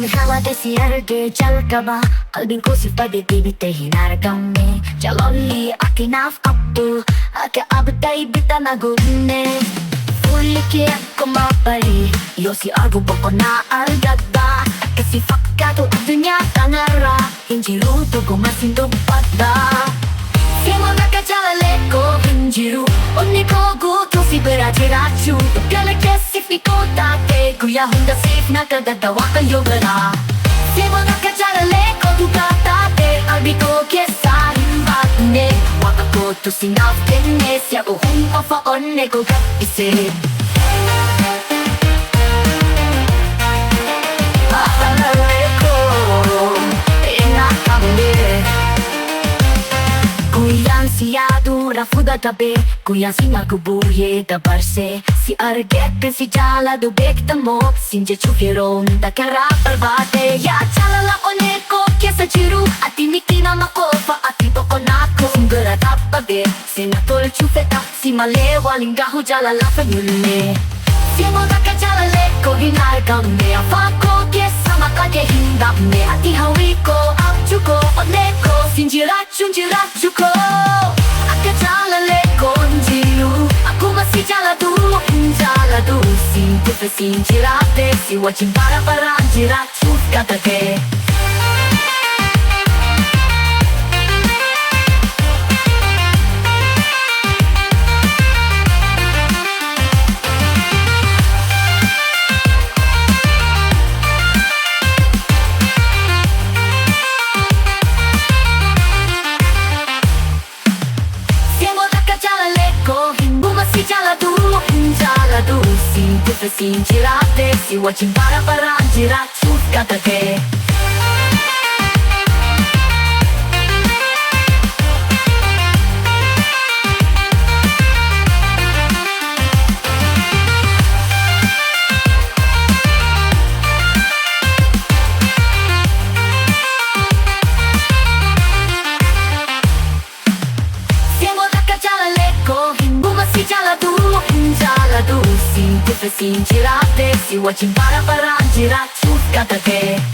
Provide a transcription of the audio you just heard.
Desierto jalkaba qalbiin koo si pag-ibig hinargame jaloli akinaaf qabdu akka abday bita nagunne Fuliki ako mapari Iyo si argo bako na algada Kasi fakkato dunya tangara Hinjiru tugo masindog pada Simo nakajalale ko hinjiru Onni ko guto si beratirachu Galakesi fiko tate Kuya honda safe nakagadawa kayo gara Simo nakajalale ko dugatate Albi ko kesa himbakne Waka ko to sinafkene Siya ko hong pafaone ko kapise Ahalale ko Inakame Kuyan siya dura fuda tabe Kuyan si magubuye tabarse Si arget si jala dubek tamo Sinje chufiron da karapal bate Ya chalala oneko kesa chiru Ati mikina makofa ati boko nako Singgara tapabe Senatol chufeta Si malewa lingahu jalala fagulne Simo daka jalale ko hinargame Afako kesa makage hindapne Ati hawi ko apchuko oneko Sinjirachu ko Aka jalale ko njiru Aku masih jaladu Jaladu Sintife sinjirate Si wajin para jirachu katake Jaladu Sintife sinjirate Si wajin para jirachu katake Jaladu Sintife sinjirate Si wajin para jirachu katake